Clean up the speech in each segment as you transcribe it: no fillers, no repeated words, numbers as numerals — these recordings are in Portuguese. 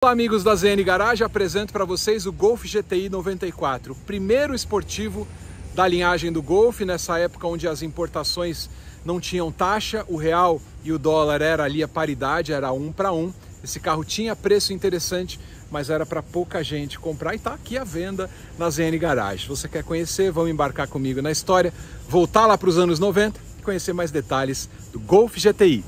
Olá amigos da ZN Garage, apresento para vocês o Golf GTI 94, o primeiro esportivo da linhagem do Golf, nessa época onde as importações não tinham taxa, o real e o dólar era ali a paridade, era 1 para 1. Esse carro tinha preço interessante, mas era para pouca gente comprar e está aqui à venda na ZN Garage. Você quer conhecer? Vamos embarcar comigo na história, voltar lá para os anos 90 e conhecer mais detalhes do Golf GTI.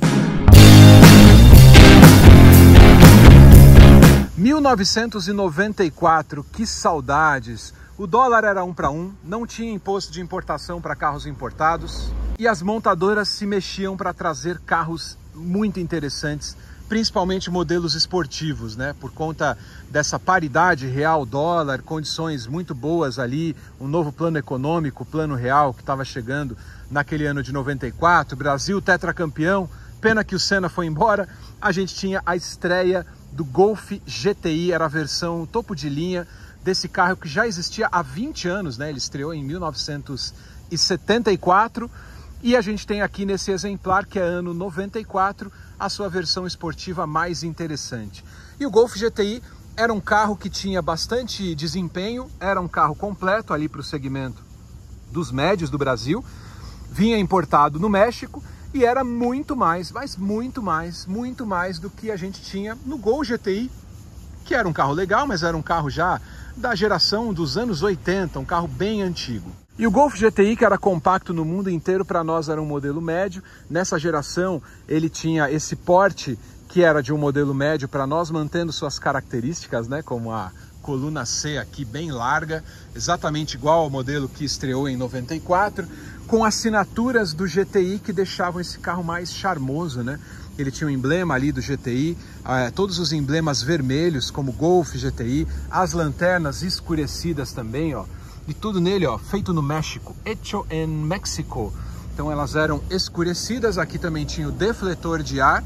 1994, que saudades! O dólar era 1 para 1, não tinha imposto de importação para carros importados e as montadoras se mexiam para trazer carros muito interessantes, principalmente modelos esportivos, né? Por conta dessa paridade real-dólar, condições muito boas ali, um novo plano econômico, plano real que estava chegando naquele ano de 94, Brasil tetracampeão, pena que o Senna foi embora, a gente tinha a estreia do Golf GTI, era a versão topo de linha desse carro que já existia há 20 anos, né? Ele estreou em 1974 e a gente tem aqui nesse exemplar, que é ano 94, a sua versão esportiva mais interessante. E o Golf GTI era um carro que tinha bastante desempenho, era um carro completo ali para o segmento dos médios do Brasil, vinha importado no México, e era muito mais, mas muito mais do que a gente tinha no Gol GTI, que era um carro legal, mas era um carro já da geração dos anos 80, um carro bem antigo. E o Golf GTI, que era compacto no mundo inteiro, para nós era um modelo médio. Nessa geração ele tinha esse porte que era de um modelo médio para nós, mantendo suas características, né, como a coluna C aqui bem larga, exatamente igual ao modelo que estreou em 94, com assinaturas do GTI que deixavam esse carro mais charmoso, né? Ele tinha um emblema ali do GTI, todos os emblemas vermelhos, como Golf GTI, as lanternas escurecidas também, ó, e tudo nele, ó, feito no México, hecho en México. Então elas eram escurecidas, aqui também tinha o defletor de ar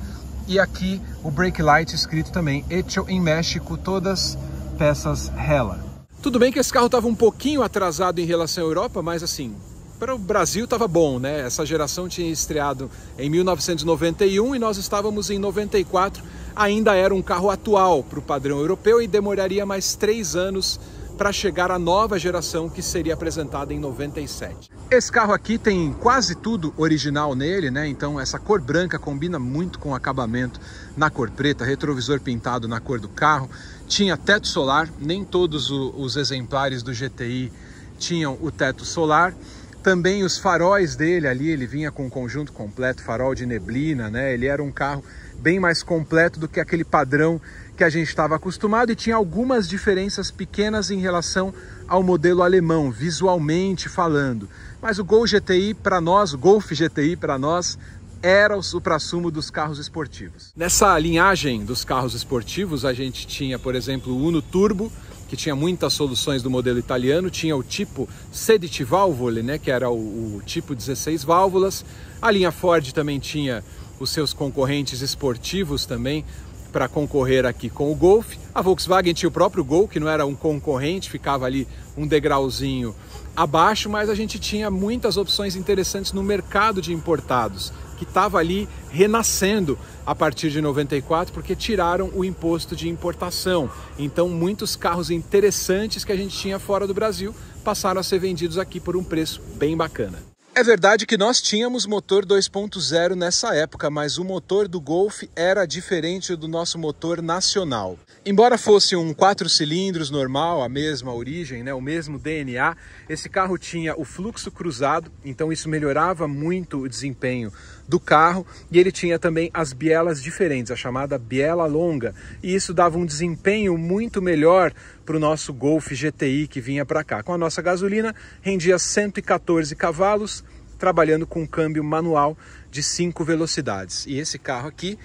e aqui o brake light escrito também, hecho em México, todas peças Hella. Tudo bem que esse carro estava um pouquinho atrasado em relação à Europa, mas assim, para o Brasil estava bom, né? Essa geração tinha estreado em 1991 e nós estávamos em 94. Ainda era um carro atual para o padrão europeu e demoraria mais 3 anos para chegar à nova geração que seria apresentada em 97. Esse carro aqui tem quase tudo original nele, né? Então essa cor branca combina muito com o acabamento na cor preta, retrovisor pintado na cor do carro. Tinha teto solar, nem todos os exemplares do GTI tinham o teto solar. Também os faróis dele ali, ele vinha com um conjunto completo, farol de neblina, né? Ele era um carro bem mais completo do que aquele padrão que a gente estava acostumado e tinha algumas diferenças pequenas em relação ao modelo alemão, visualmente falando. Mas o Golf GTI para nós, o Golf GTI para nós, era o suprassumo dos carros esportivos. Nessa linhagem dos carros esportivos, a gente tinha, por exemplo, o Uno Turbo, que tinha muitas soluções do modelo italiano, tinha o tipo 16 válvulas, né, que era o tipo 16 válvulas. A linha Ford também tinha os seus concorrentes esportivos também, para concorrer aqui com o Golf. A Volkswagen tinha o próprio Gol, que não era um concorrente, ficava ali um degrauzinho abaixo, mas a gente tinha muitas opções interessantes no mercado de importados, que estava ali renascendo a partir de 94, porque tiraram o imposto de importação. Então muitos carros interessantes que a gente tinha fora do Brasil passaram a ser vendidos aqui por um preço bem bacana. É verdade que nós tínhamos motor 2.0 nessa época, mas o motor do Golf era diferente do nosso motor nacional. Embora fosse um 4 cilindros normal, a mesma origem, né, o mesmo DNA, esse carro tinha o fluxo cruzado, então isso melhorava muito o desempenho do carro, e ele tinha também as bielas diferentes, a chamada biela longa, e isso dava um desempenho muito melhor para o nosso Golf GTI que vinha para cá. Com a nossa gasolina, rendia 114 cavalos, trabalhando com câmbio manual de 5 velocidades. E esse carro aqui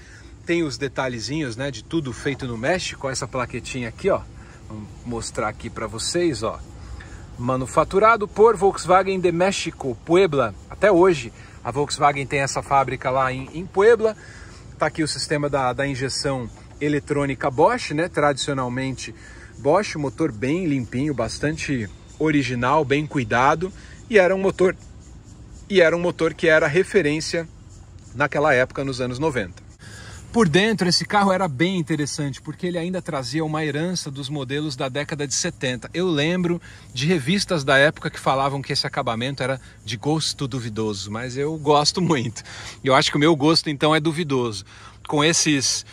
tem os detalhezinhos, né, de tudo feito no México, essa plaquetinha aqui, ó. Vou mostrar aqui para vocês, ó. Manufaturado por Volkswagen de México, Puebla. Até hoje a Volkswagen tem essa fábrica lá em Puebla. Tá aqui o sistema da injeção eletrônica Bosch, né, tradicionalmente Bosch, motor bem limpinho, bastante original, bem cuidado, e era um motor que era referência naquela época, nos anos 90. Por dentro, esse carro era bem interessante, porque ele ainda trazia uma herança dos modelos da década de 70. Eu lembro de revistas da época que falavam que esse acabamento era de gosto duvidoso, mas eu gosto muito. E eu acho que o meu gosto, então, é duvidoso. Com esse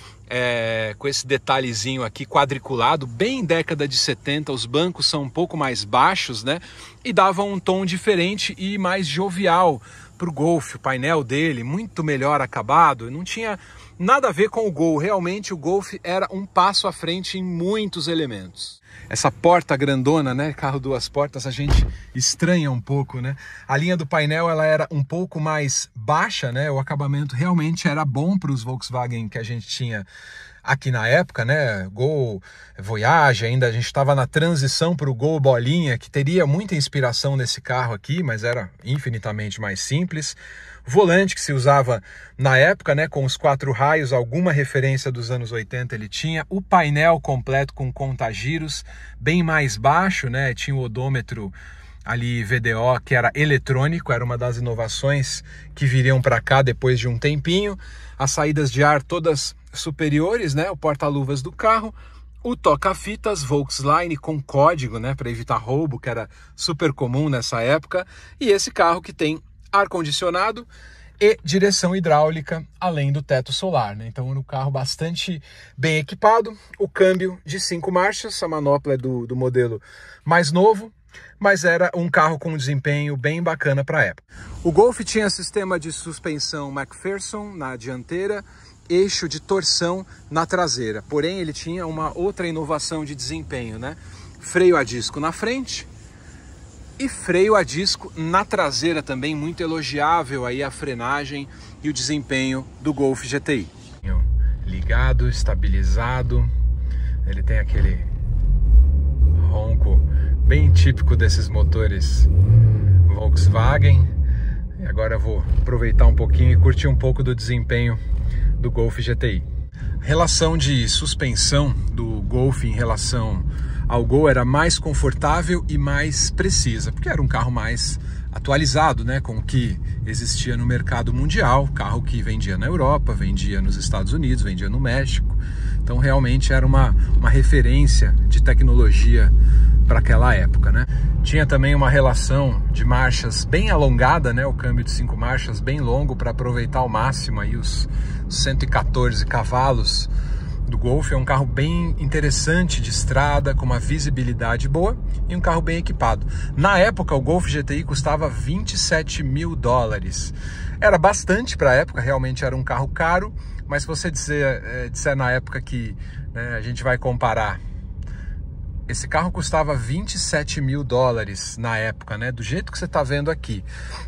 detalhezinho aqui quadriculado, bem década de 70, os bancos são um pouco mais baixos, né? E davam um tom diferente e mais jovial para o Golf. O painel dele, muito melhor acabado, não tinha nada a ver com o Gol, realmente o Golf era um passo à frente em muitos elementos. Essa porta grandona, né, carro duas portas, a gente estranha um pouco, né? A linha do painel, ela era um pouco mais baixa, né? O acabamento realmente era bom para os Volkswagen que a gente tinha aqui na época, né? Gol Voyage, ainda a gente estava na transição para o Gol Bolinha, que teria muita inspiração nesse carro aqui, mas era infinitamente mais simples. Volante que se usava na época, né, com os 4 raios, alguma referência dos anos 80 ele tinha. O painel completo com contagiros, bem mais baixo, né, tinha o odômetro ali VDO, que era eletrônico, era uma das inovações que viriam para cá depois de um tempinho. As saídas de ar todas superiores, né, o porta-luvas do carro. O toca-fitas Volkswagen com código, né, para evitar roubo, que era super comum nessa época. E esse carro que tem ar-condicionado e direção hidráulica, além do teto solar, né? Então, um carro bastante bem equipado. O câmbio de 5 marchas, a manopla é do modelo mais novo, mas era um carro com um desempenho bem bacana para a época. O Golf tinha sistema de suspensão McPherson na dianteira, eixo de torção na traseira, porém ele tinha uma outra inovação de desempenho, né? Freio a disco na frente e freio a disco na traseira também, muito elogiável aí a frenagem e o desempenho do Golf GTI. Ligado, estabilizado, ele tem aquele ronco bem típico desses motores Volkswagen. E agora eu vou aproveitar um pouquinho e curtir um pouco do desempenho do Golf GTI. A relação de suspensão do Golf em relação ao Gol era mais confortável e mais precisa, porque era um carro mais atualizado, né, com o que existia no mercado mundial, carro que vendia na Europa, vendia nos Estados Unidos, vendia no México. Então realmente era uma referência de tecnologia para aquela época, né? Tinha também uma relação de marchas bem alongada, né? O câmbio de 5 marchas bem longo para aproveitar ao máximo aí os 114 cavalos do Golf. É um carro bem interessante de estrada, com uma visibilidade boa e um carro bem equipado. Na época, o Golf GTI custava 27 mil dólares. Era bastante para a época, realmente era um carro caro, mas se você disser na época que, né, a gente vai comparar, esse carro custava 27 mil dólares na época, né? Do jeito que você está vendo aqui.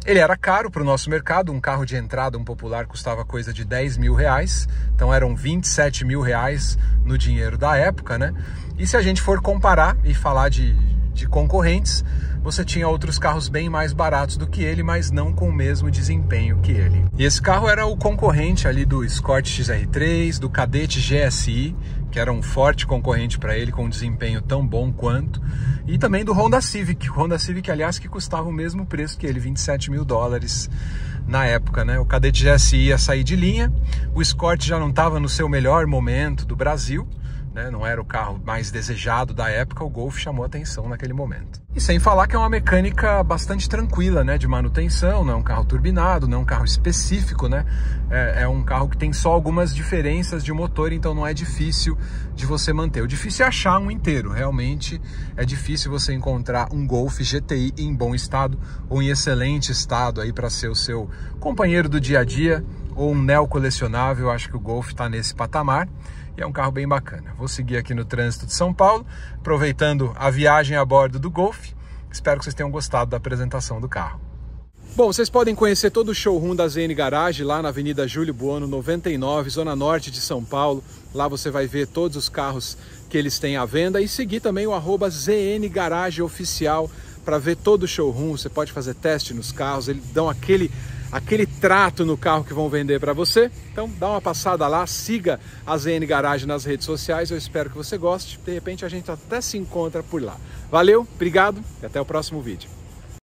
Ele era caro para o nosso mercado, um carro de entrada, um popular, custava coisa de 10 mil reais. Então eram 27 mil reais no dinheiro da época, né? E se a gente for comparar e falar de concorrentes, você tinha outros carros bem mais baratos do que ele, mas não com o mesmo desempenho que ele. E esse carro era o concorrente ali do Escort XR3, do Kadett GSI, que era um forte concorrente para ele, com um desempenho tão bom quanto, e também do Honda Civic. O Honda Civic, aliás, que custava o mesmo preço que ele, 27 mil dólares na época, né? O Kadett GSI ia sair de linha, o Escort já não estava no seu melhor momento do Brasil, né? Não era o carro mais desejado da época, o Golf chamou atenção naquele momento. E sem falar que é uma mecânica bastante tranquila, né, de manutenção, não é um carro turbinado, não é um carro específico, né? É um carro que tem só algumas diferenças de motor, então não é difícil de você manter. O difícil é achar um inteiro, realmente é difícil você encontrar um Golf GTI em bom estado ou em excelente estado aí para ser o seu companheiro do dia a dia ou um neo-colecionável. Eu acho que o Golf está nesse patamar. E é um carro bem bacana. Vou seguir aqui no trânsito de São Paulo, aproveitando a viagem a bordo do Golf. Espero que vocês tenham gostado da apresentação do carro. Bom, vocês podem conhecer todo o showroom da ZN Garage lá na Avenida Júlio Buono 99, Zona Norte de São Paulo. Lá você vai ver todos os carros que eles têm à venda e seguir também o @ZN Garage Oficial para ver todo o showroom. Você pode fazer teste nos carros, eles dão aquele trato no carro que vão vender para você. Então dá uma passada lá, siga a ZN Garage nas redes sociais, eu espero que você goste. De repente a gente até se encontra por lá. Valeu, obrigado e até o próximo vídeo.